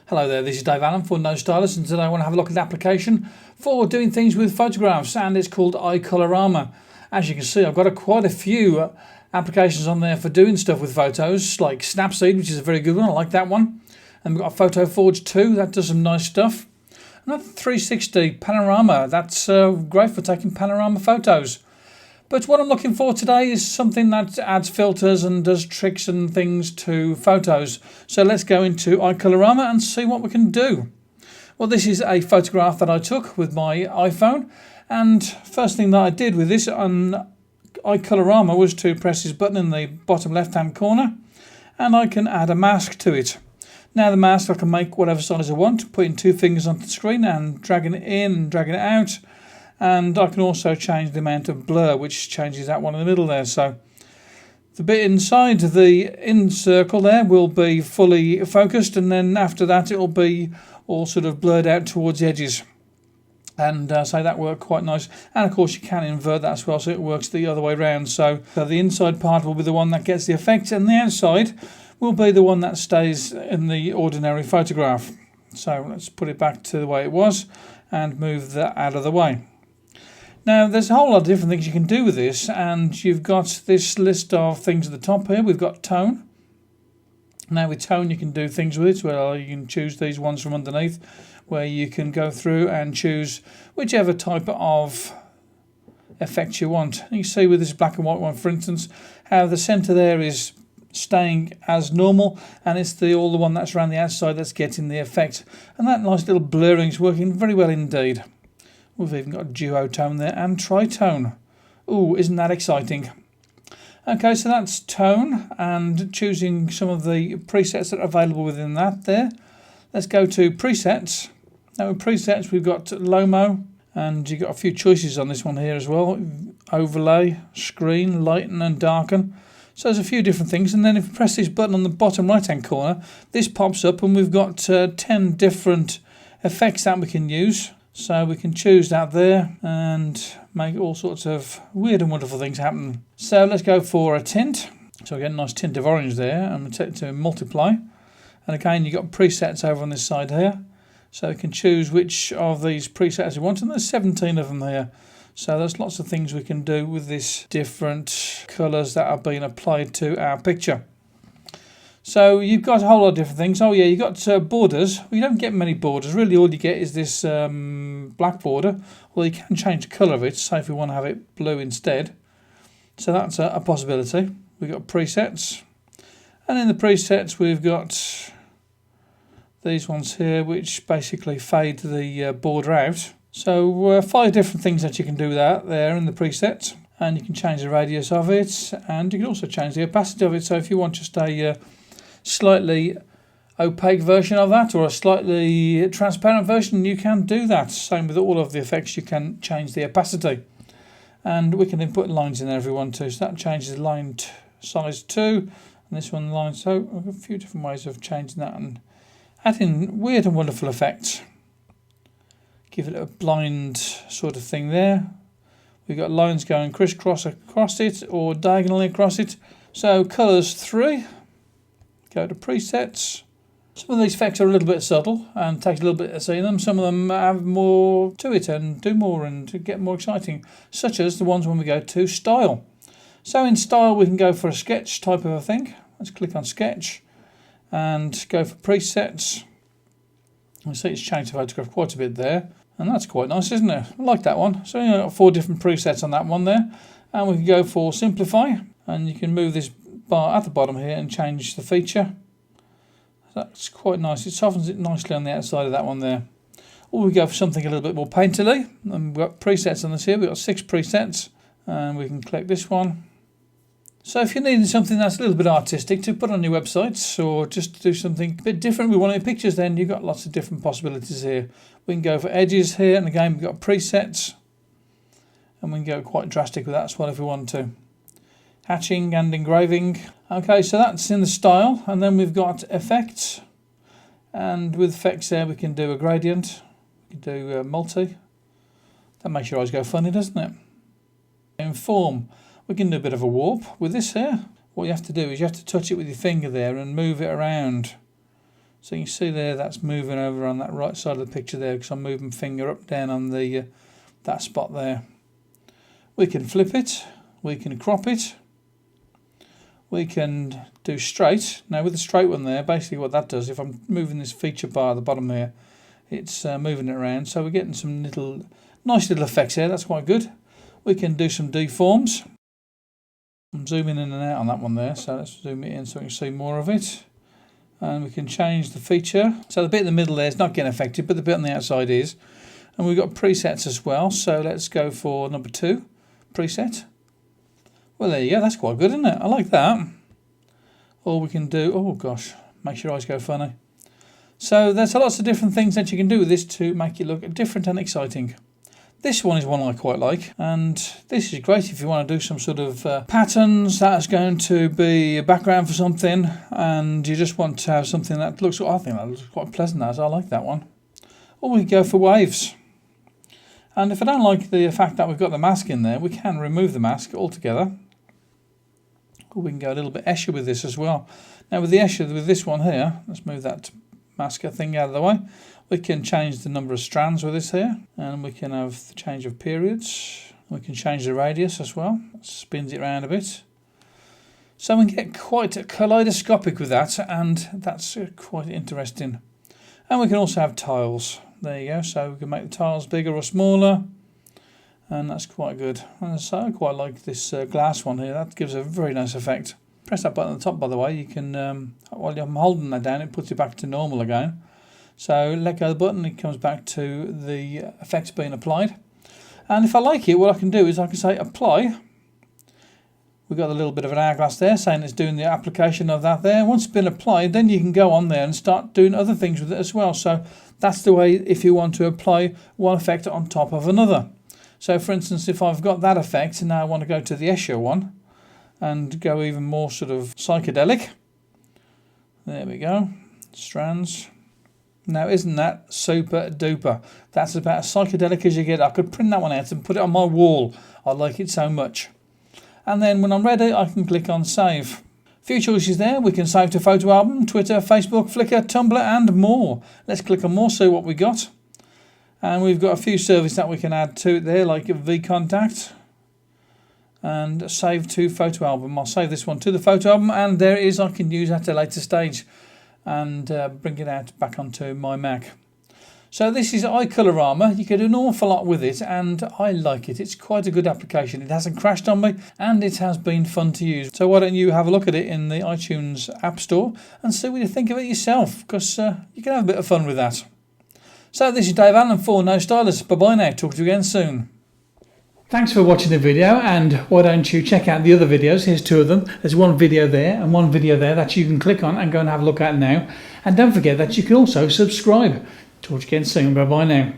Hello there, this is Dave Allen for No Stylist, and today I want to have a look at the application for doing things with photographs, and it's called iColorama. As you can see, I've got quite a few applications on there for doing stuff with photos, like Snapseed, which is a very good one, I like that one. And we've got Photo Forge 2, that does some nice stuff. And that 360 panorama, that's great for taking panorama photos. But what I'm looking for today is something that adds filters and does tricks and things to photos. So let's go into iColorama and see what we can do. Well, this is a photograph that I took with my iPhone. And first thing that I did with this on iColorama was to press this button in the bottom left-hand corner. And I can add a mask to it. Now the mask I can make whatever size I want, putting two fingers onto the screen and dragging it in and dragging it out. And I can also change the amount of blur, which changes that one in the middle there. So the bit inside the in circle there will be fully focused, and then after that it will be all sort of blurred out towards the edges. And so that worked quite nice. And of course you can invert that as well, so it works the other way around. So the inside part will be the one that gets the effect, and the outside will be the one that stays in the ordinary photograph. So let's put it back to the way it was and move that out of the way. Now, there's a whole lot of different things you can do with this, and you've got this list of things at the top here. We've got tone. Now, with tone, you can do things with it. Well, you can choose these ones from underneath, where you can go through and choose whichever type of effect you want. You can see with this black and white one, for instance, how the centre there is staying as normal, and it's the one that's around the outside that's getting the effect. And that nice little blurring is working very well indeed. We've even got duotone there and tritone. Ooh, isn't that exciting? Okay, so that's tone and choosing some of the presets that are available within that there. Let's go to presets. Now with presets we've got Lomo, and you've got a few choices on this one here as well. Overlay, screen, lighten and darken. So there's a few different things, and then if you press this button on the bottom right hand corner, this pops up and we've got 10 different effects that we can use. So we can choose that there and make all sorts of weird and wonderful things happen. So let's go for a tint. So we get a nice tint of orange there, and we take it to multiply. And again, you've got presets over on this side here. So you can choose which of these presets you want, and there's 17 of them here. So there's lots of things we can do with this different colours that are being applied to our picture. So you've got a whole lot of different things. Oh yeah, you've got borders. Well, you don't get many borders. Really all you get is this black border. Well, you can change the colour of it, say if we want to have it blue instead. So that's a possibility. We've got presets. And in the presets we've got these ones here, which basically fade the border out. So 5 different things that you can do with that there in the presets. And you can change the radius of it, and you can also change the opacity of it. So if you want just a slightly opaque version of that, or a slightly transparent version, you can do that. Same with all of the effects, you can change the opacity. And we can then put lines in there if we want to. So that changes the line size 2, and this one line. So a few different ways of changing that and adding weird and wonderful effects. Give it a blind sort of thing there. We've got lines going crisscross across it or diagonally across it. So colours 3. Go to presets. Some of these effects are a little bit subtle and take a little bit to see them. Some of them have more to it and do more and get more exciting, such as the ones when we go to style. So in style we can go for a sketch type of a thing. Let's click on sketch and go for presets. You see it's changed the photograph quite a bit there, and that's quite nice, isn't it? I like that one. So you've got 4 different presets on that one there, and we can go for simplify, and you can move this bar at the bottom here and change the feature. That's quite nice. It softens it nicely on the outside of that one there. Or we go for something a little bit more painterly, and we've got presets on this here. We've got 6 presets, and we can click this one. So if you're needing something that's a little bit artistic to put on your websites, or just to do something a bit different with one of your pictures, then you've got lots of different possibilities here. We can go for edges here, and again we've got presets, and we can go quite drastic with that as well if we want to. Hatching and engraving. Okay, so that's in the style, and then we've got effects, and with effects there we can do a gradient, we can do multi. That makes your eyes go funny, doesn't it? In form, we can do a bit of a warp with this here. What you have to do is you have to touch it with your finger there and move it around. So you can see there that's moving over on that right side of the picture there, because I'm moving finger up down on the that spot there. We can flip it, we can crop it, we can do straight. Now with the straight one there, basically what that does, if I'm moving this feature bar at the bottom here, it's moving it around, so we're getting some nice little effects here. That's quite good. We can do some deforms. I'm zooming in and out on that one there, so let's zoom it in so we can see more of it. And we can change the feature. So the bit in the middle there is not getting affected, but the bit on the outside is. And we've got presets as well, so let's go for number 2 preset. Well, there you go, that's quite good, isn't it? I like that. Or we can do, oh gosh, makes your eyes go funny. So there's lots of different things that you can do with this to make it look different and exciting. This one is one I quite like, and this is great if you want to do some sort of patterns that's going to be a background for something, and you just want to have something that looks, I think that looks quite pleasant as I like that one. Or we go for waves. And if I don't like the fact that we've got the mask in there, we can remove the mask altogether. Or we can go a little bit escher with this as well. Now with the escher, with this one here, let's move that masker thing out of the way. We can change the number of strands with this here, and we can have the change of periods. We can change the radius as well. It spins it around a bit. So we can get quite kaleidoscopic with that, and that's quite interesting. And we can also have tiles. There you go. So we can make the tiles bigger or smaller, and that's quite good. And so I quite like this glass one here. That gives a very nice effect. Press that button at the top, by the way. You can, while I'm holding that down, it puts it back to normal again. So let go of the button, it comes back to the effects being applied. And if I like it, what I can do is I can say apply. We've got a little bit of an hourglass there saying it's doing the application of that there. Once it's been applied, then you can go on there and start doing other things with it as well. So that's the way if you want to apply one effect on top of another. So for instance, if I've got that effect and now I want to go to the escher one and go even more sort of psychedelic. There we go. Strands. Now isn't that super duper? That's about as psychedelic as you get. I could print that one out and put it on my wall. I like it so much. And then when I'm ready, I can click on save. A few choices there. We can save to photo album, Twitter, Facebook, Flickr, Tumblr and more. Let's click on more, see what we got. And we've got a few services that we can add to it there, like VContact and save to photo album. I'll save this one to the photo album, and there it is. I can use at a later stage and bring it out back onto my Mac. So this is iColorama. You can do an awful lot with it, and I like it. It's quite a good application. It hasn't crashed on me, and it has been fun to use. So why don't you have a look at it in the iTunes App Store and see what you think of it yourself, because you can have a bit of fun with that. So this is Dave Allen for No Stylist. Bye-bye now. Talk to you again soon. Thanks for watching the video, and why don't you check out the other videos. Here's 2 of them. There's one video there and one video there that you can click on and go and have a look at now. And don't forget that you can also subscribe. Talk to you again soon. Bye bye now.